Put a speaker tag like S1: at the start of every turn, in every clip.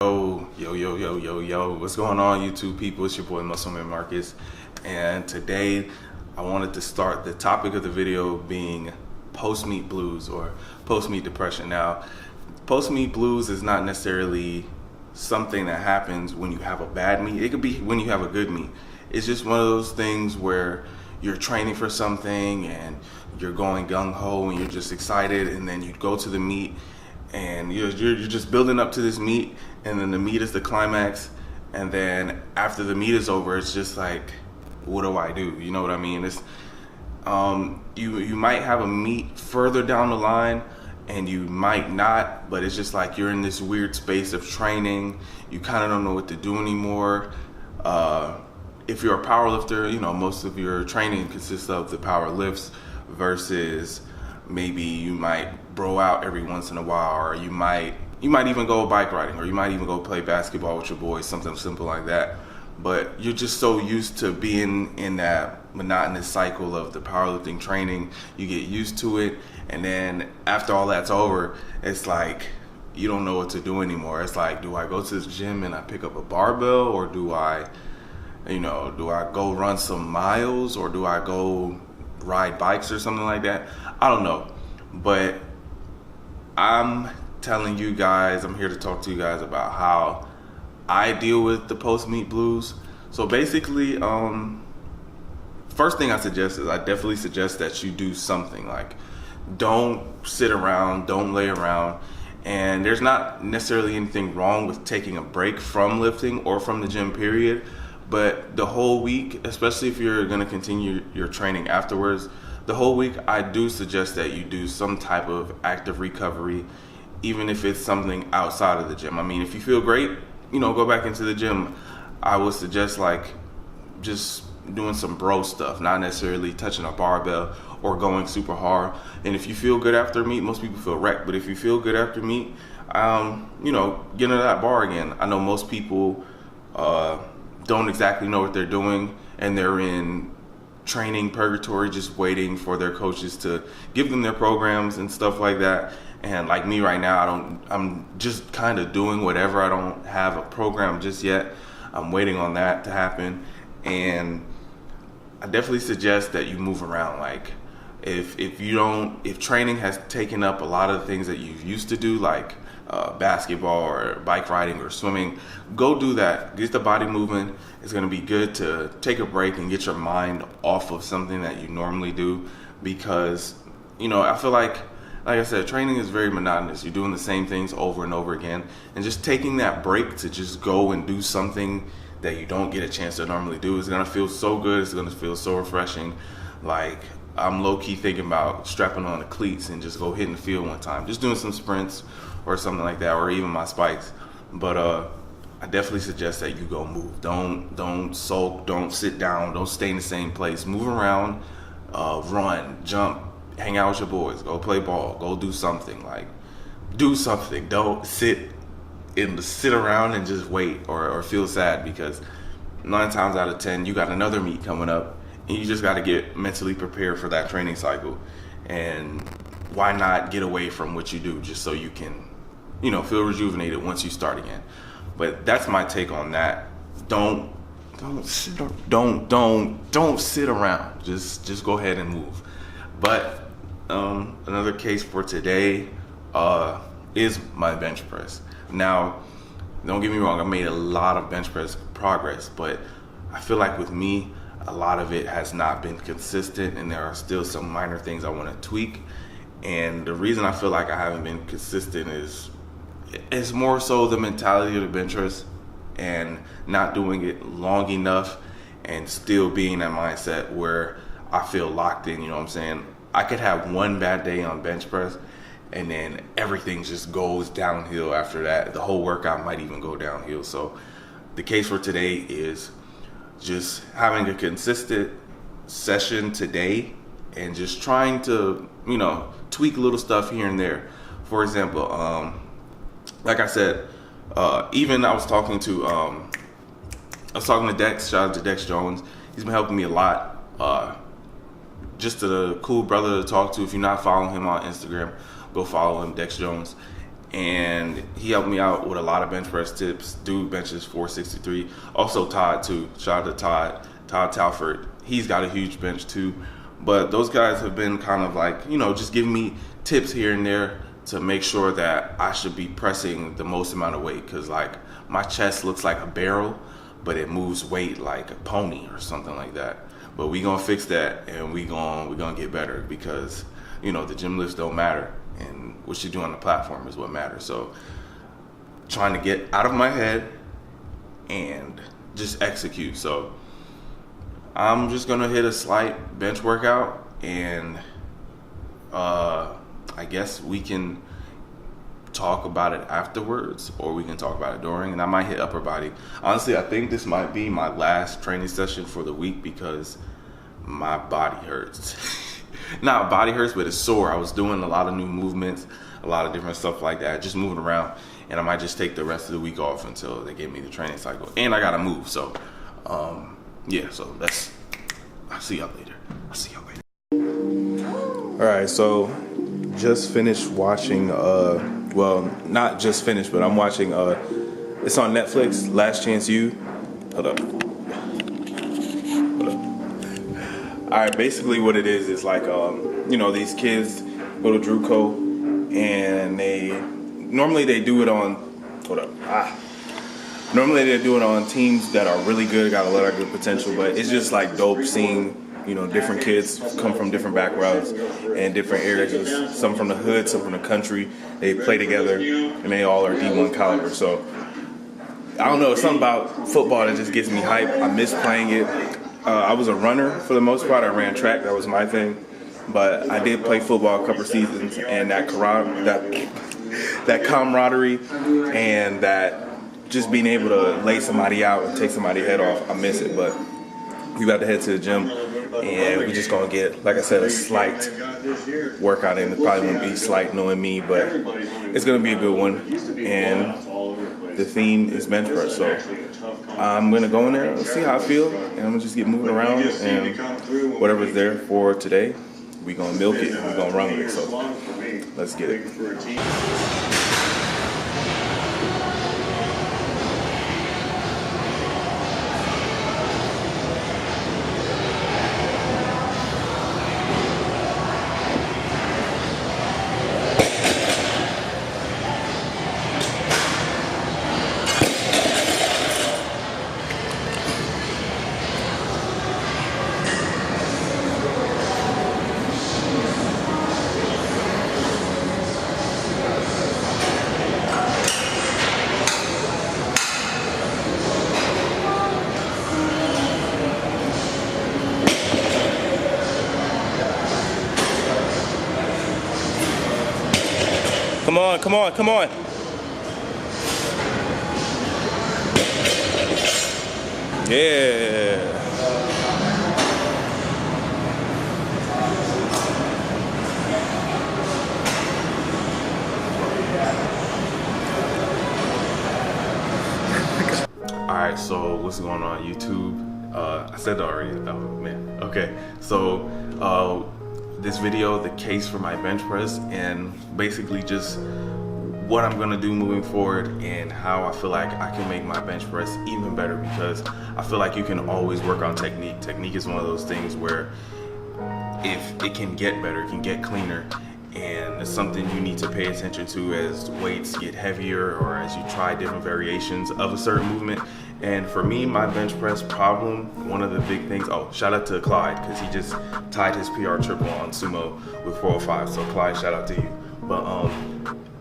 S1: Yo, what's going on, YouTube people? It's your boy Muscleman Marcus, and today I wanted to start the topic of the video being post-meet blues or post-meet depression. Now, post-meet blues is not necessarily something that happens when you have a bad meet. It could be when you have a good meet. It's just one of those things where you're training for something and you're going gung-ho and you're just excited, and then you go to the meet and you're just building up to this meet, and then the meet is the climax, and then after the meet is over, it's just like, what do I do? You know what I mean? It's you might have a meet further down the line, and you might not, but it's just like you're in this weird space of training. You kind of don't know what to do anymore. If you're a power lifter, you know, most of your training consists of the power lifts versus maybe you might bro out every once in a while, or you might even go bike riding, or you might even go play basketball with your boys, something simple like that. But you're just so used to being in that monotonous cycle of the powerlifting training, you get used to it, and then after all that's over, it's like you don't know what to do anymore. It's like, do I go to the gym and I pick up a barbell, or do I go run some miles, or do I go ride bikes or something like that? I don't know, but I'm telling you guys, I'm here to talk to you guys about how I deal with the post-meet blues. So basically, first thing I suggest is I definitely suggest that you do something. Like, don't sit around, don't lay around. And there's not necessarily anything wrong with taking a break from lifting or from the gym period, but the whole week, especially if you're going to continue your training afterwards, the whole week, I do suggest that you do some type of active recovery, even if it's something outside of the gym. I mean, if you feel great, go back into the gym. I would suggest like just doing some bro stuff, not necessarily touching a barbell or going super hard. And if you feel good after meet, most people feel wrecked, but if you feel good after meet, get into that bar again. I know most people don't exactly know what they're doing, and they're in training purgatory, just waiting for their coaches to give them their programs and stuff like that. And like me right now, I'm just kind of doing whatever. I don't have a program just yet. I'm waiting on that to happen. And I definitely suggest that you move around. Like, if training has taken up a lot of the things that you used to do, like basketball or bike riding or swimming, go do that. Get the body moving. It's going to be good to take a break and get your mind off of something that you normally do, because I feel like I said, training is very monotonous. You're doing the same things over and over again, and just taking that break to just go and do something that you don't get a chance to normally do is going to feel so good. It's going to feel so refreshing. Like, I'm low-key thinking about strapping on the cleats and just go hitting the field one time, just doing some sprints or something like that, or even my spikes. But I definitely suggest that you go move. Don't sulk, don't sit down, don't stay in the same place. Move around, run, jump, hang out with your boys, go play ball, go do something. Like, do something. Don't sit around and just wait or feel sad, because 9 times out of 10 you got another meet coming up, and you just got to get mentally prepared for that training cycle. And why not get away from what you do just so you can feel rejuvenated once you start again. But that's my take on that. Don't sit around. Just go ahead and move. But another case for today is my bench press. Now, don't get me wrong, I made a lot of bench press progress, but I feel like with me, a lot of it has not been consistent, and there are still some minor things I want to tweak. And the reason I feel like I haven't been consistent is it's more so the mentality of the bench press and not doing it long enough, and still being in that mindset where I feel locked in. You know what I'm saying? I could have one bad day on bench press, and then everything just goes downhill after that. The whole workout might even go downhill. So the case for today is just having a consistent session today, and just trying to tweak little stuff here and there. For example, like I said, even I was talking to Dex. Shout out to Dex Jones. He's been helping me a lot. Just a cool brother to talk to. If you're not following him on Instagram, go follow him, Dex Jones. and he helped me out with a lot of bench press tips. Dude benches 463. Also Todd too. Shout out to Todd Talford. He's got a huge bench too. But those guys have been kind of like, you know, just giving me tips here and there to make sure that I should be pressing the most amount of weight, because like my chest looks like a barrel, but it moves weight like a pony or something like that. But we gonna fix that, and we gonna get better, because you know the gym lifts don't matter, and what you do on the platform is what matters. So trying to get out of my head and just execute. So I'm just gonna hit a slight bench workout, and I guess we can talk about it afterwards, or we can talk about it during, and I might hit upper body. Honestly, I think this might be my last training session for the week, because my body hurts. Not body hurts, but it's sore. I was doing a lot of new movements, a lot of different stuff like that, just moving around, and I might just take the rest of the week off until they give me the training cycle. And I gotta move, so yeah, so I'll see y'all later. All right, so just finished watching, well, not just finished, but I'm watching, it's on Netflix, Last Chance U. Hold up. All right, basically what it is like, you know, these kids go to Druco, and normally they do it on, normally they do it on teams that are really good, got a lot of good potential, but it's just like dope seeing, you know, different kids come from different backgrounds and different areas. Some from the hood, some from the country. They play together, and they all are D1 caliber. So I don't know, it's something about football that just gets me hype. I miss playing it. I was a runner for the most part. I ran track, that was my thing. But I did play football a couple seasons, and that camaraderie and that just being able to lay somebody out and take somebody's head off, I miss it. But we about to head to the gym, and we just gonna get, like I said, a slight workout in. It probably won't be slight knowing me, but it's gonna be a good one. And the theme is bench press, so I'm gonna go in there and see how I feel, and I'm gonna just get moving around, and whatever's there for today, we gonna milk it, we gonna run with it. So let's get it. Come on. Yeah. Alright, so what's going on YouTube? I said that already. Oh man. Okay. So this video, the case for my bench press, and basically just what I'm gonna do moving forward, and how I feel like I can make my bench press even better, because I feel like you can always work on technique. Technique is one of those things where if it can get better, it can get cleaner, and it's something you need to pay attention to as weights get heavier, or as you try different variations of a certain movement. And for me, my bench press problem, one of the big things, oh, shout out to Clyde, because he just tied his PR triple on sumo with 405. So Clyde, shout out to you. But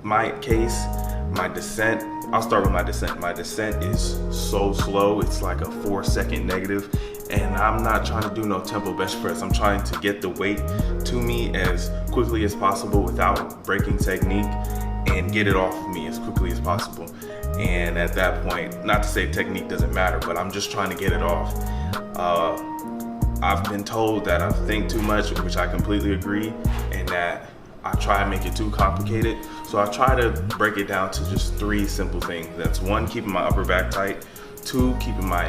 S1: my case, my descent, I'll start with my descent. My descent is so slow, it's like a 4-second negative. And I'm not trying to do no tempo bench press. I'm trying to get the weight to me as quickly as possible without breaking technique, and get it off of me as quickly as possible. And at that point, not to say technique doesn't matter, but I'm just trying to get it off. I've been told that I think too much, which I completely agree, and that I try to make it too complicated. So I try to break it down to just 3 simple things. That's 1, keeping my upper back tight. 2, keeping my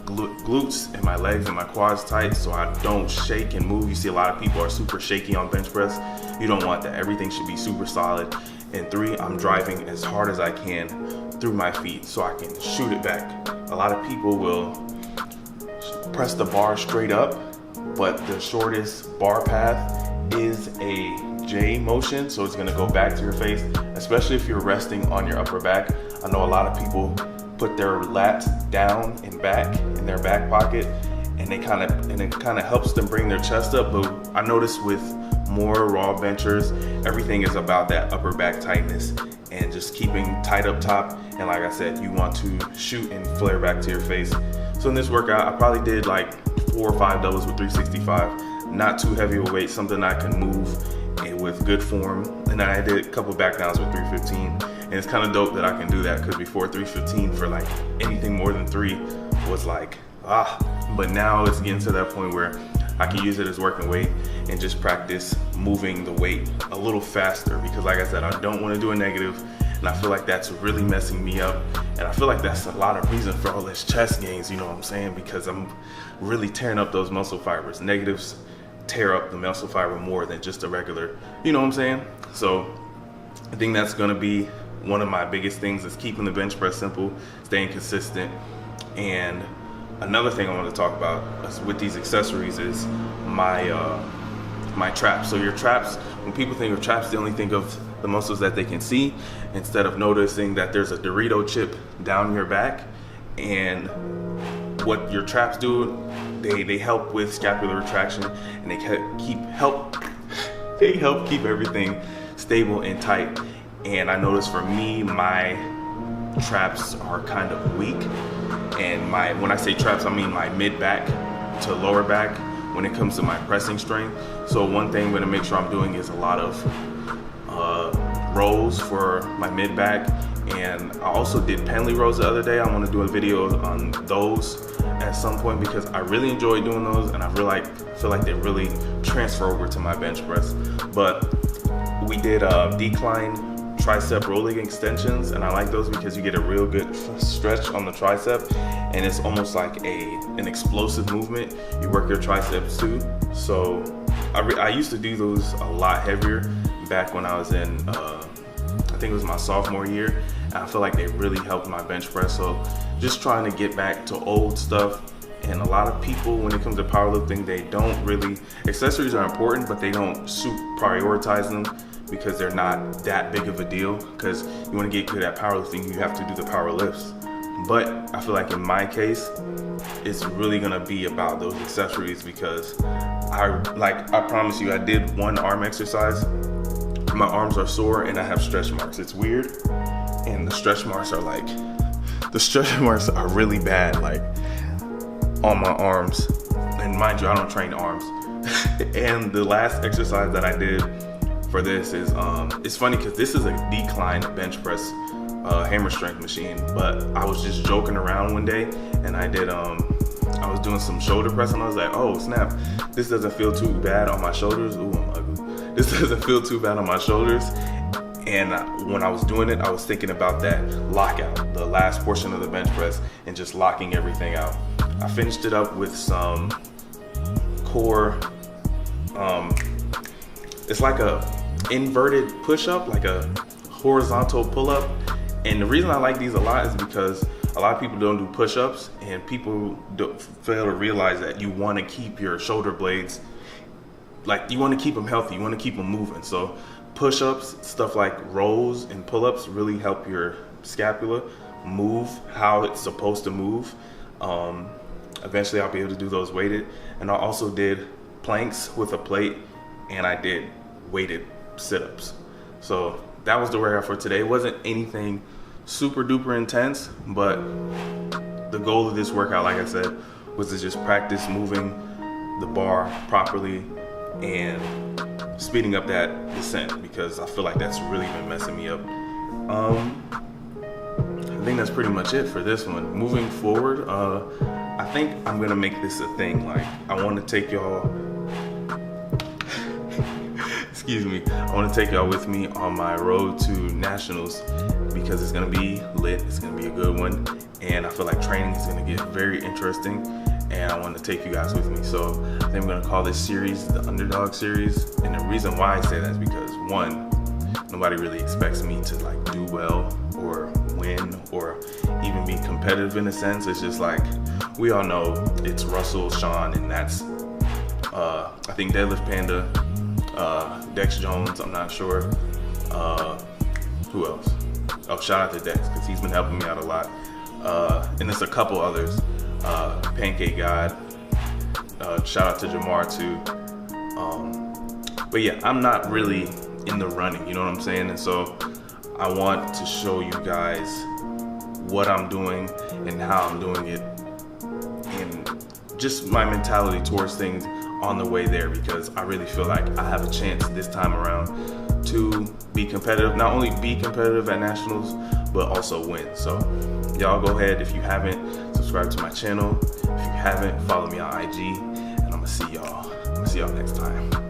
S1: glutes and my legs and my quads tight so I don't shake and move. You see a lot of people are super shaky on bench press. You don't want that. Everything should be super solid. and 3, I'm driving as hard as I can through my feet so I can shoot it back. A lot of people will press the bar straight up, but the shortest bar path is a J motion, so it's gonna go back to your face, especially if you're resting on your upper back. I know a lot of people put their lats down and back in their back pocket, and it kind of helps them bring their chest up. But I notice with more raw benchers, everything is about that upper back tightness and just keeping tight up top. And like I said, you want to shoot and flare back to your face. So in this workout, I probably did like 4 or 5 doubles with 365, not too heavy of a weight, something I can move and with good form. And then I did a couple back downs with 315. And it's kind of dope that I can do that, because before 315 for like anything more than 3 was like, but now it's getting to that point where I can use it as working weight and just practice moving the weight a little faster, because like I said, I don't want to do a negative, and I feel like that's really messing me up. And I feel like that's a lot of reason for all this chest gains, you know what I'm saying? Because I'm really tearing up those muscle fibers. Negatives tear up the muscle fiber more than just a regular, you know what I'm saying? So I think that's gonna be one of my biggest things, is keeping the bench press simple, staying consistent. And another thing I want to talk about with these accessories is my traps. So your traps, when people think of traps, they only think of the muscles that they can see, instead of noticing that there's a Dorito chip down your back. And what your traps do, they help with scapular retraction, and they help keep everything stable and tight. And I noticed for me, my traps are kind of weak. And when I say traps, I mean my mid back to lower back when it comes to my pressing strength. So one thing I'm gonna make sure I'm doing is a lot of rows for my mid back. And I also did Penley rows the other day. I want to do a video on those at some point, because I really enjoy doing those, and I feel like they really transfer over to my bench press. But we did decline tricep rolling extensions, and I like those because you get a real good stretch on the tricep, and it's almost like an explosive movement. You work your triceps too. So I used to do those a lot heavier back when I was in I think it was my sophomore year, and I feel like they really helped my bench press. So just trying to get back to old stuff. And a lot of people, when it comes to powerlifting, they don't really, accessories are important, but they don't prioritize them, because they're not that big of a deal. Because you want to get good at powerlifting, you have to do the power lifts. But I feel like in my case, it's really gonna be about those accessories, because I promise you, I did one arm exercise. My arms are sore and I have stretch marks. It's weird. And the stretch marks are really bad, like on my arms. And mind you, I don't train arms. And the last exercise that I did for this is, it's funny because this is a decline bench press hammer strength machine, but I was just joking around one day, and I was doing some shoulder press, and I was like, oh snap, this doesn't feel too bad on my shoulders. Ooh, I'm ugly. This doesn't feel too bad on my shoulders. And when I was doing it, I was thinking about that lockout, the last portion of the bench press, and just locking everything out. I finished it up with some core, it's like a inverted push-up, like a horizontal pull-up. And the reason I like these a lot is because a lot of people don't do push-ups, and people fail to realize that you want to keep your shoulder blades, like you want to keep them healthy, you want to keep them moving. So push-ups, stuff like rows and pull-ups really help your scapula move how it's supposed to move. Eventually I'll be able to do those weighted. And I also did planks with a plate, and I did weighted sit-ups. So that was the workout for today. It wasn't anything super duper intense, but the goal of this workout, like I said, was to just practice moving the bar properly and speeding up that descent, because I feel like that's really been messing me up. I think that's pretty much it for this one. Moving forward, I think I'm gonna make this a thing. Like, I want to take y'all excuse me, I want to take y'all with me on my road to nationals, because it's going to be lit, it's going to be a good one, and I feel like training is going to get very interesting, and I want to take you guys with me. So I think I'm going to call this series the UnderDog series, and the reason why I say that is because, one, nobody really expects me to like do well or win or even be competitive in a sense. It's just like, we all know it's Russell, Sean, and that's I think Deadlift Panda, Dex Jones, I'm not sure. Who else? Oh, shout out to Dex, because he's been helping me out a lot. And there's a couple others. Pancake God. Shout out to Jamar too. But yeah, I'm not really in the running, you know what I'm saying? And so I want to show you guys what I'm doing and how I'm doing it, and just my mentality towards things on the way there, because I really feel like I have a chance this time around to be competitive, not only be competitive at nationals, but also win. So y'all go ahead, if you haven't, subscribe to my channel. If you haven't, follow me on IG, and I'm gonna see y'all next time.